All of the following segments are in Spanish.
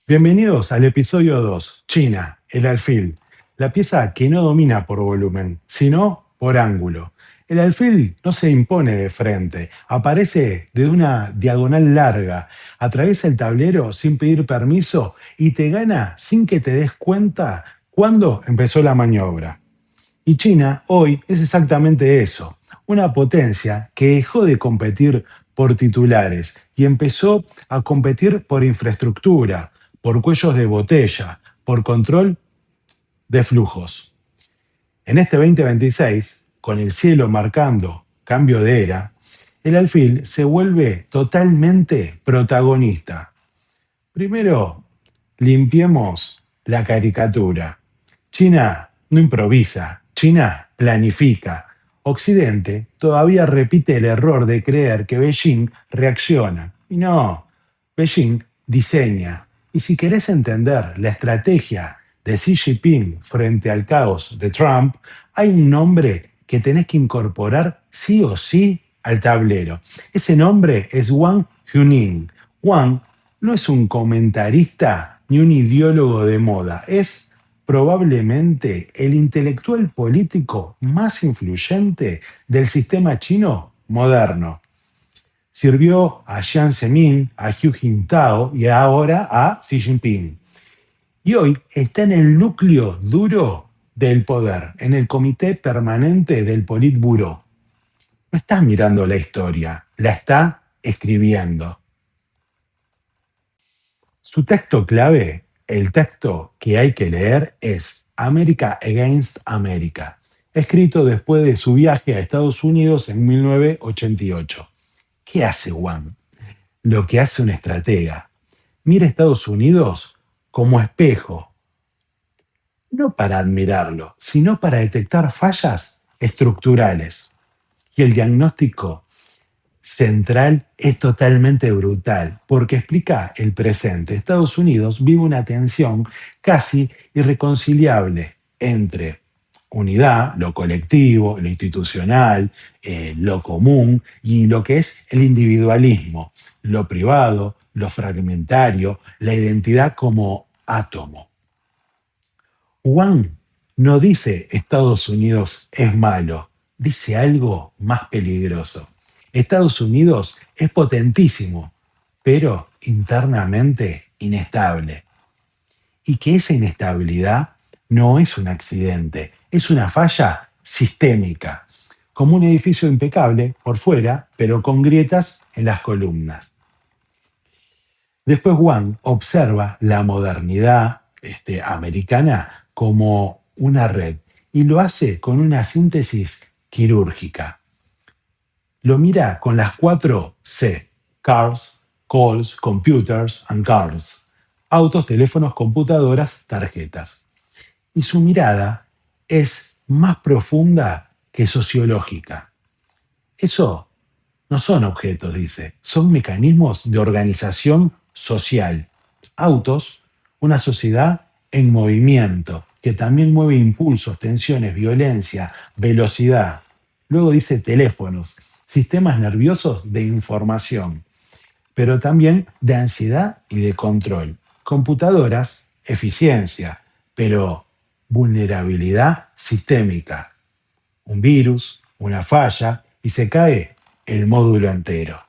Bienvenidos al episodio 2, China, el alfil, la pieza que no domina por volumen, sino por ángulo. El alfil no se impone de frente, aparece de una diagonal larga, atraviesa el tablero sin pedir permiso y te gana sin que te des cuenta cuándo empezó la maniobra. Y China hoy es exactamente eso, una potencia que dejó de competir por titulares y empezó a competir por infraestructura, por cuellos de botella, por control de flujos. En este 2026, con el cielo marcando cambio de era, el alfil se vuelve totalmente protagonista. Primero, limpiemos la caricatura. China no improvisa, China planifica. Occidente todavía repite el error de creer que Beijing reacciona. Y no, Beijing diseña. Y si querés entender la estrategia de Xi Jinping frente al caos de Trump, hay un nombre que tenés que incorporar sí o sí al tablero. Ese nombre es Wang Huning. Wang no es un comentarista ni un ideólogo de moda, es probablemente el intelectual político más influyente del sistema chino moderno. Sirvió a Jiang Zemin, a Hu Jintao y ahora a Xi Jinping. Y hoy está en el núcleo duro del poder, en el comité permanente del Politburó. No está mirando la historia, la está escribiendo. Su texto clave, el texto que hay que leer, es America Against America, escrito después de su viaje a Estados Unidos en 1988. ¿Qué hace Wang? Lo que hace un estratega. Mira a Estados Unidos como espejo, no para admirarlo, sino para detectar fallas estructurales. Y el diagnóstico central es totalmente brutal, porque explica el presente. Estados Unidos vive una tensión casi irreconciliable entre unidad, lo colectivo, lo institucional, lo común, y lo que es el individualismo, lo privado, lo fragmentario, la identidad como átomo. Wang no dice Estados Unidos es malo, dice algo más peligroso. Estados Unidos es potentísimo, pero internamente inestable. Y que esa inestabilidad no es un accidente, es una falla sistémica, como un edificio impecable por fuera, pero con grietas en las columnas. Después Wang observa la modernidad americana como una red y lo hace con una síntesis quirúrgica. Lo mira con las 4 C: cars, calls, computers and cards. Autos, teléfonos, computadoras, tarjetas. Y su mirada es más profunda que sociológica. Eso no son objetos, dice, son mecanismos de organización social. Autos, una sociedad en movimiento, que también mueve impulsos, tensiones, violencia, velocidad. Luego dice teléfonos, sistemas nerviosos de información, pero también de ansiedad y de control. Computadoras, eficiencia, pero vulnerabilidad sistémica. Un virus, una falla, y se cae el módulo entero.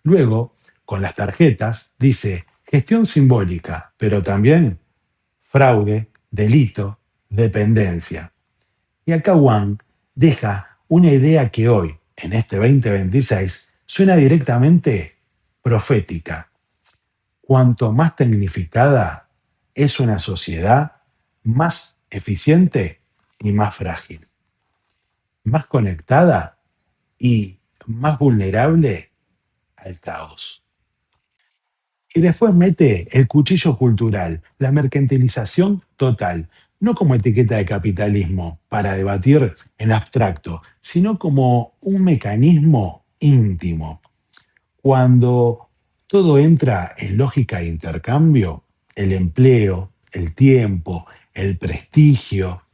Luego, con las tarjetas, dice gestión simbólica, pero también fraude, delito, dependencia. Y acá Wang deja una idea que hoy, en este 2026, suena directamente profética. Cuanto más tecnificada es una sociedad, más eficiente y más frágil. Más conectada y más vulnerable al caos. Y después mete el cuchillo cultural, la mercantilización total, no como etiqueta de capitalismo para debatir en abstracto, sino como un mecanismo íntimo. Cuando todo entra en lógica de intercambio, el empleo, el tiempo, el prestigio,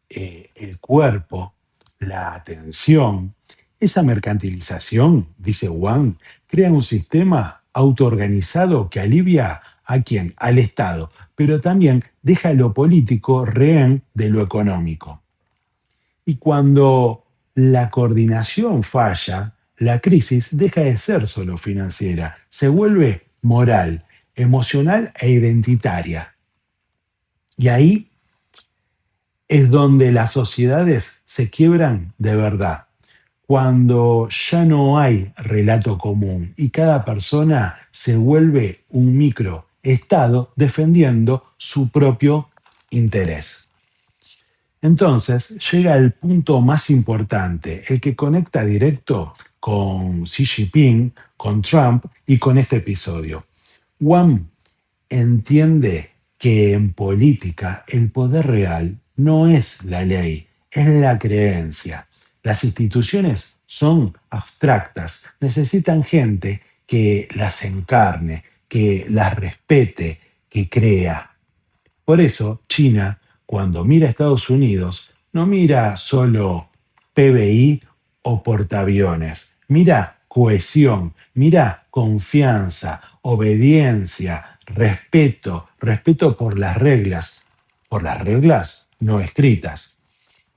el cuerpo, la atención, esa mercantilización, dice Wang, crea un sistema autoorganizado que alivia ¿A quién? Al Estado, pero también deja lo político rehén de lo económico. Y cuando la coordinación falla, la crisis deja de ser solo financiera, se vuelve moral, emocional e identitaria. Y ahí es donde las sociedades se quiebran de verdad, cuando ya no hay relato común y cada persona se vuelve un microestado defendiendo su propio interés. Entonces llega el punto más importante, el que conecta directo con Xi Jinping, con Trump y con este episodio. Wang entiende que en política el poder real no es la ley, es la creencia. Las instituciones son abstractas, necesitan gente que las encarne, que las respete, que crea. Por eso, China, cuando mira a Estados Unidos, no mira solo PBI o portaaviones, mira cohesión, mira confianza, obediencia, respeto, respeto por las reglas no escritas.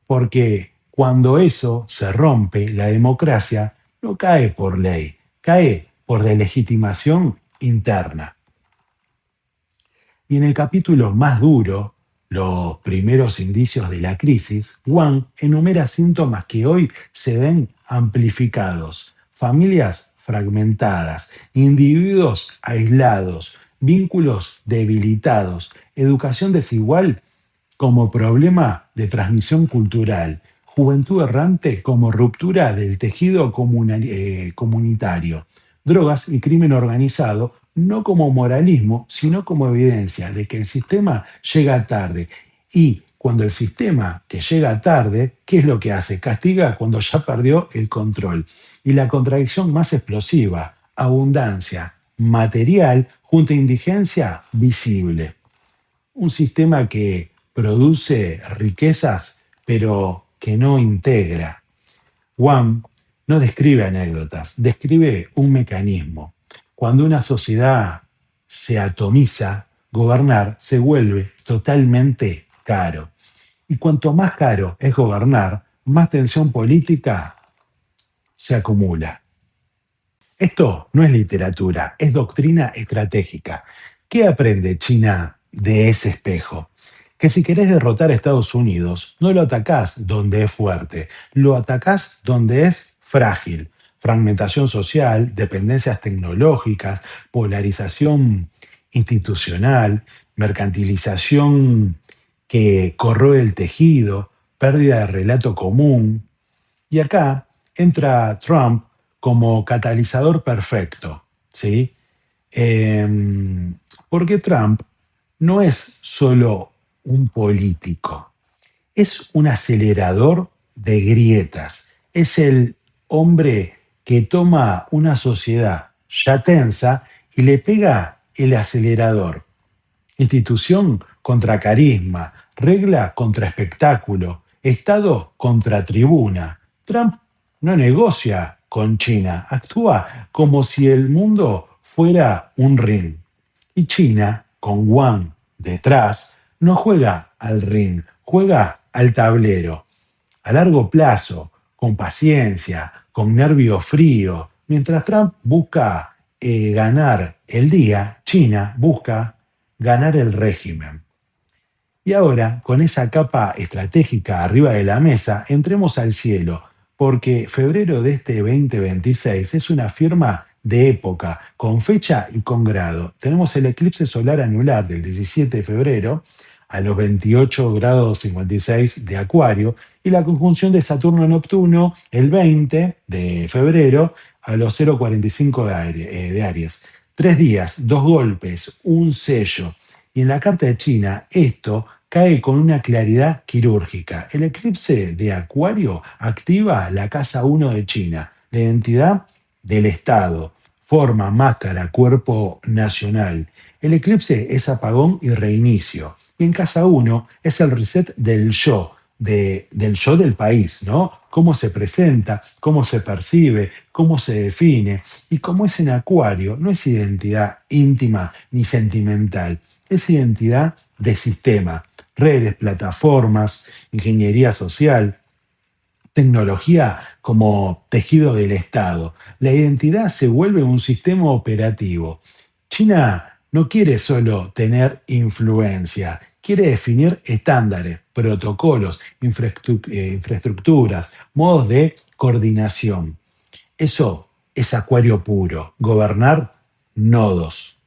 Porque cuando eso se rompe, la democracia no cae por ley, cae por delegitimación interna. Y en el capítulo más duro, los primeros indicios de la crisis, Wang enumera síntomas que hoy se ven amplificados. Familias fragmentadas, individuos aislados, vínculos debilitados, educación desigual como problema de transmisión cultural, juventud errante como ruptura del tejido comunitario, drogas y crimen organizado no como moralismo, sino como evidencia de que el sistema llega tarde. Y cuando el sistema que llega tarde, ¿qué es lo que hace? Castiga cuando ya perdió el control. Y la contradicción más explosiva, abundancia material junto a indigencia visible. Un sistema que produce riquezas, pero que no integra. Wang no describe anécdotas, describe un mecanismo. Cuando una sociedad se atomiza, gobernar se vuelve totalmente caro. Y cuanto más caro es gobernar, más tensión política se acumula. Esto no es literatura, es doctrina estratégica. ¿Qué aprende China de ese espejo? Que si querés derrotar a Estados Unidos, no lo atacás donde es fuerte, lo atacás donde es frágil. Fragmentación social, dependencias tecnológicas, polarización institucional, mercantilización que corroe el tejido, pérdida de relato común. Y acá entra Trump como catalizador perfecto, ¿sí? Porque Trump no es solo un político, es un acelerador de grietas, es el hombre que toma una sociedad ya tensa y le pega el acelerador. Institución contra carisma, regla contra espectáculo, Estado contra tribuna. Trump no negocia con China, actúa como si el mundo fuera un ring. Y China, con Wang detrás, no juega al ring, juega al tablero. A largo plazo, con paciencia, con nervio frío. Mientras Trump busca ganar el día, China busca ganar el régimen. Y ahora, con esa capa estratégica arriba de la mesa, entremos al cielo, porque febrero de este 2026 es una firma de época, con fecha y con grado. Tenemos el eclipse solar anular del 17 de febrero a los 28 grados 56 de Acuario y la conjunción de Saturno-Neptuno el 20 de febrero a los 0,45 de Aries. 3 días, 2 golpes, un sello. Y en la carta de China, esto cae con una claridad quirúrgica. El eclipse de Acuario activa la casa 1 de China, la identidad del Estado, forma, máscara, cuerpo nacional. El eclipse es apagón y reinicio. Y en casa 1 es el reset del yo, del yo del país, ¿no? Cómo se presenta, cómo se percibe, cómo se define. Y como es en Acuario, no es identidad íntima ni sentimental, es identidad de sistema, redes, plataformas, ingeniería social, tecnología como tejido del Estado. La identidad se vuelve un sistema operativo. China no quiere solo tener influencia, quiere definir estándares, protocolos, infraestructuras, modos de coordinación. Eso es Acuario puro, gobernar nodos.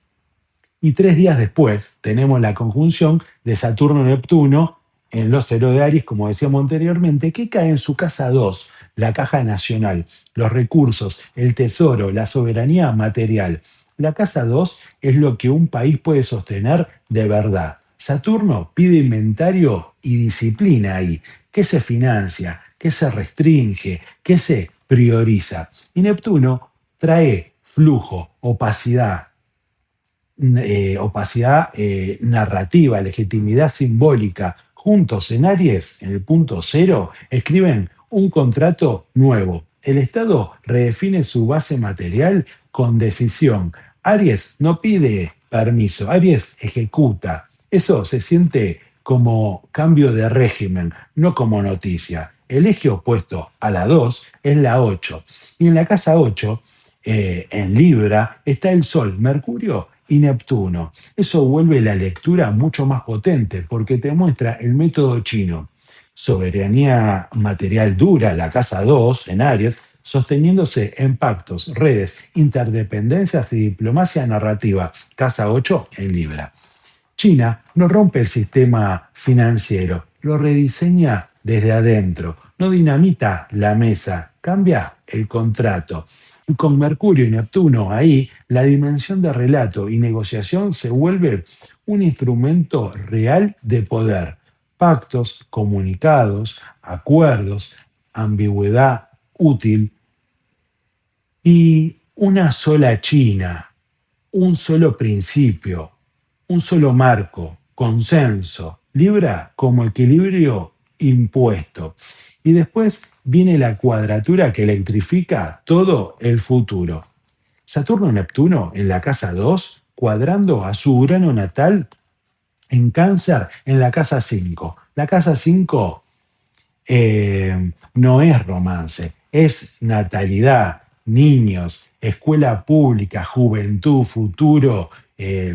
Y 3 días después tenemos la conjunción de Saturno-Neptuno en los cero de Aries, como decíamos anteriormente, que cae en su casa 2, la caja nacional, los recursos, el tesoro, la soberanía material. La casa 2 es lo que un país puede sostener de verdad. Saturno pide inventario y disciplina ahí. ¿Qué se financia? ¿Qué se restringe? ¿Qué se prioriza? Y Neptuno trae flujo, opacidad narrativa, legitimidad simbólica, juntos en Aries, en el punto cero, escriben un contrato nuevo. El Estado redefine su base material con decisión. Aries no pide permiso, Aries ejecuta. Eso se siente como cambio de régimen, no como noticia. El eje opuesto a la 2 es la 8. Y en la casa 8 en Libra, está el Sol, Mercurio y Neptuno. Eso vuelve la lectura mucho más potente porque te muestra el método chino. Soberanía material dura, la casa 2 en Aries, sosteniéndose en pactos, redes, interdependencias y diplomacia narrativa, casa 8 en Libra. China no rompe el sistema financiero, lo rediseña desde adentro, no dinamita la mesa, cambia el contrato. Y con Mercurio y Neptuno ahí, la dimensión de relato y negociación se vuelve un instrumento real de poder. Pactos, comunicados, acuerdos, ambigüedad útil y una sola China, un solo principio, un solo marco, consenso, Libra como equilibrio impuesto. Y después viene la cuadratura que electrifica todo el futuro. Saturno-Neptuno en la casa 2, cuadrando a su Urano natal en Cáncer en la casa 5. La casa 5 no es romance, es natalidad, niños, escuela pública, juventud, futuro,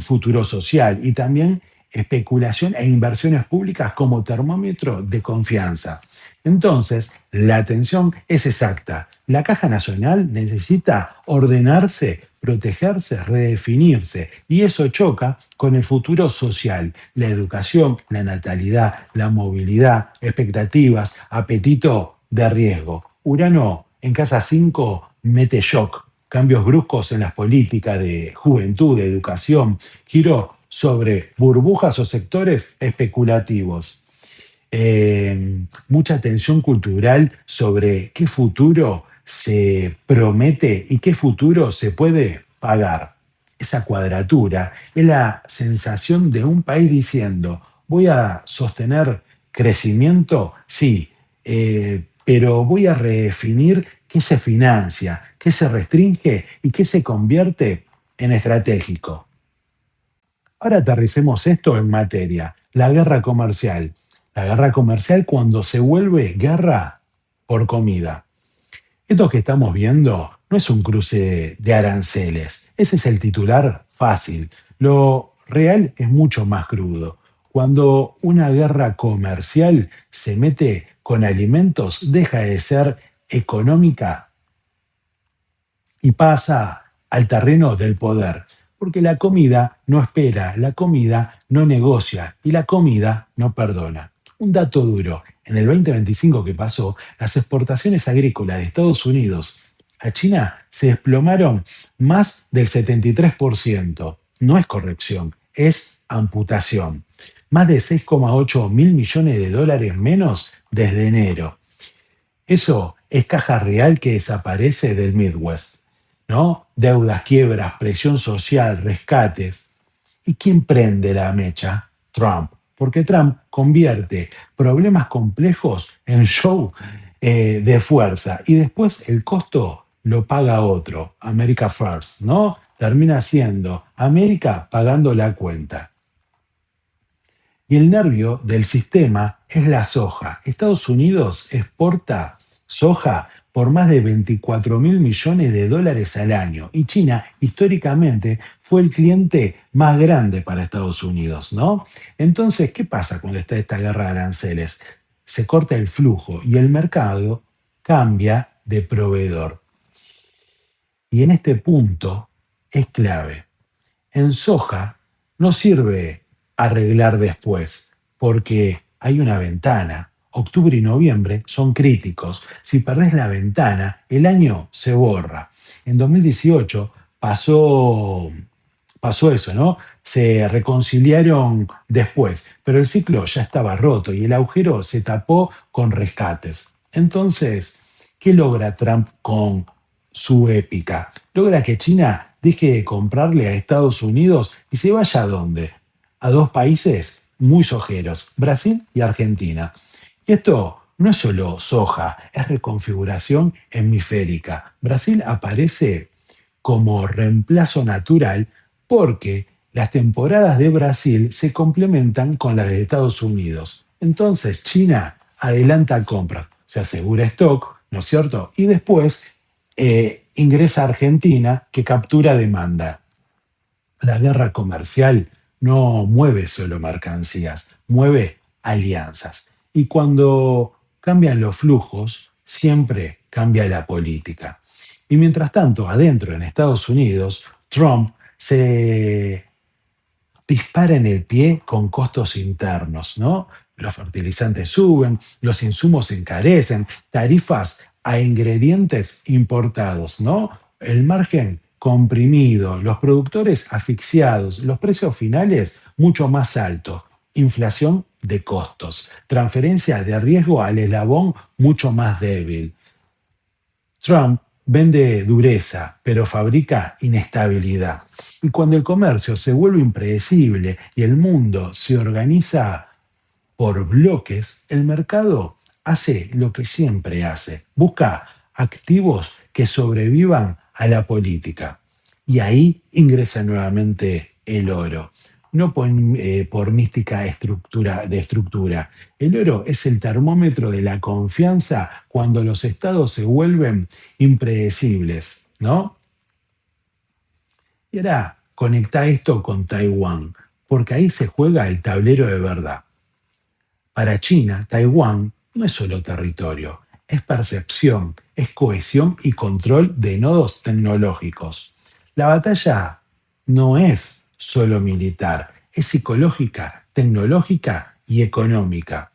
futuro social y también especulación e inversiones públicas como termómetro de confianza. Entonces, la atención es exacta. La Caja Nacional necesita ordenarse, protegerse, redefinirse, y eso choca con el futuro social, la educación, la natalidad, la movilidad, expectativas, apetito de riesgo. Urano en casa 5 mete shock, cambios bruscos en las políticas de juventud, de educación, giro sobre burbujas o sectores especulativos. Mucha tensión cultural sobre qué futuro se promete y qué futuro se puede pagar. Esa cuadratura es la sensación de un país diciendo, voy a sostener crecimiento, sí, pero voy a redefinir qué se financia, qué se restringe y qué se convierte en estratégico. Ahora aterricemos esto en materia, la guerra comercial. La guerra comercial cuando se vuelve guerra por comida. Esto que estamos viendo no es un cruce de aranceles. Ese es el titular fácil. Lo real es mucho más crudo. Cuando una guerra comercial se mete con alimentos, deja de ser económica y pasa al terreno del poder. Porque la comida no espera, la comida no negocia y la comida no perdona. Un dato duro, en el 2025 que pasó, las exportaciones agrícolas de Estados Unidos a China se desplomaron más del 73%. No es corrección, es amputación. Más de 6,8 mil millones de dólares menos desde enero. Eso es caja real que desaparece del Midwest, ¿no? Deudas, quiebras, presión social, rescates. ¿Y quién prende la mecha? Trump. porque Trump convierte problemas complejos en show de fuerza y después el costo lo paga otro, America First, ¿no? Termina siendo América pagando la cuenta. Y el nervio del sistema es la soja. Estados Unidos exporta soja por más de 24 mil millones de dólares al año. Y China, históricamente, fue el cliente más grande para Estados Unidos, ¿no? Entonces, ¿qué pasa cuando está esta guerra de aranceles? Se corta el flujo y el mercado cambia de proveedor. Y en este punto es clave. En soja no sirve arreglar después, porque hay una ventana. Octubre y noviembre son críticos. Si perdés la ventana, el año se borra. En 2018 pasó eso, ¿no? Se reconciliaron después, pero el ciclo ya estaba roto y el agujero se tapó con rescates. Entonces, ¿qué logra Trump con su épica? Logra que China deje de comprarle a Estados Unidos y se vaya a dónde? A dos países muy sojeros, Brasil y Argentina. Y esto no es solo soja, es reconfiguración hemisférica. Brasil aparece como reemplazo natural porque las temporadas de Brasil se complementan con las de Estados Unidos. Entonces China adelanta compras, se asegura stock, ¿no es cierto? Y después ingresa Argentina que captura demanda. La guerra comercial no mueve solo mercancías, mueve alianzas. Y cuando cambian los flujos, siempre cambia la política. Y mientras tanto, adentro en Estados Unidos, Trump se dispara en el pie con costos internos, ¿no? Los fertilizantes suben, los insumos se encarecen, tarifas a ingredientes importados, ¿no? El margen comprimido, los productores asfixiados, los precios finales mucho más altos, inflación de costos, transferencia de riesgo al eslabón mucho más débil. Trump vende dureza, pero fabrica inestabilidad. Y cuando el comercio se vuelve impredecible y el mundo se organiza por bloques, el mercado hace lo que siempre hace. Busca activos que sobrevivan a la política. Y ahí ingresa nuevamente el oro. No por mística de estructura. El oro es el termómetro de la confianza cuando los estados se vuelven impredecibles, ¿no? Y ahora conecta esto con Taiwán, porque ahí se juega el tablero de verdad. Para China, Taiwán no es solo territorio, es percepción, es cohesión y control de nodos tecnológicos. La batalla no es solo militar, es psicológica, tecnológica y económica.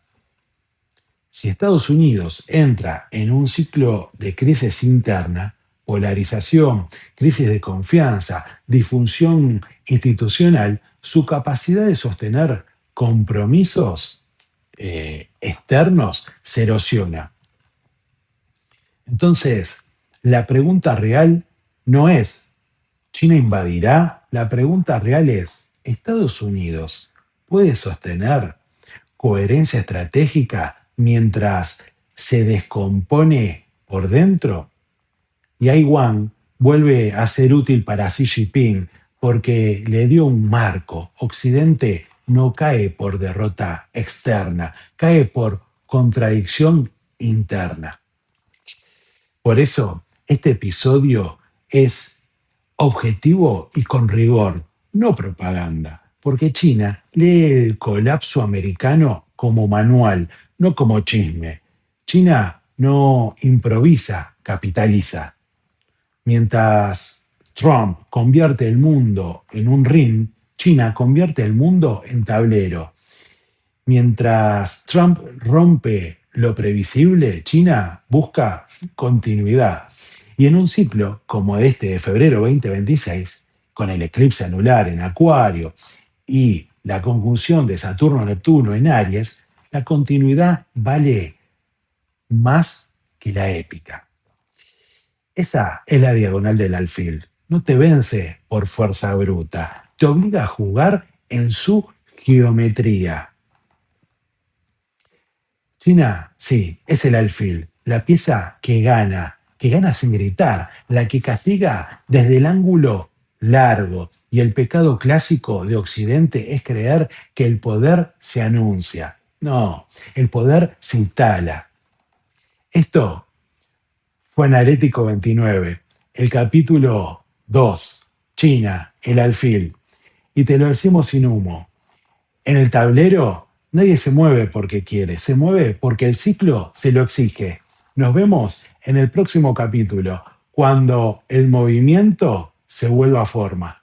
Si Estados Unidos entra en un ciclo de crisis interna, polarización, crisis de confianza, disfunción institucional, su capacidad de sostener compromisos externos se erosiona. Entonces, la pregunta real no es, ¿China invadirá? La pregunta real es, ¿Estados Unidos puede sostener coherencia estratégica mientras se descompone por dentro? Y Taiwán vuelve a ser útil para Xi Jinping porque le dio un marco. Occidente no cae por derrota externa, cae por contradicción interna. Por eso, este episodio es objetivo y con rigor, no propaganda, porque China lee el colapso americano como manual, no como chisme. China no improvisa, capitaliza. Mientras Trump convierte el mundo en un ring, China convierte el mundo en tablero. Mientras Trump rompe lo previsible, China busca continuidad. Y en un ciclo como este de febrero 2026, con el eclipse anular en Acuario y la conjunción de Saturno-Neptuno en Aries, la continuidad vale más que la épica. Esa es la diagonal del alfil. No te vence por fuerza bruta, te obliga a jugar en su geometría. China, sí, es el alfil, la pieza que gana sin gritar, la que castiga desde el ángulo largo. Y el pecado clásico de Occidente es creer que el poder se anuncia. No, el poder se instala. Esto fue Analético 29, el capítulo 2, China, el alfil. Y te lo decimos sin humo. En el tablero nadie se mueve porque quiere, se mueve porque el ciclo se lo exige. Nos vemos en el próximo capítulo, cuando el movimiento se vuelva forma.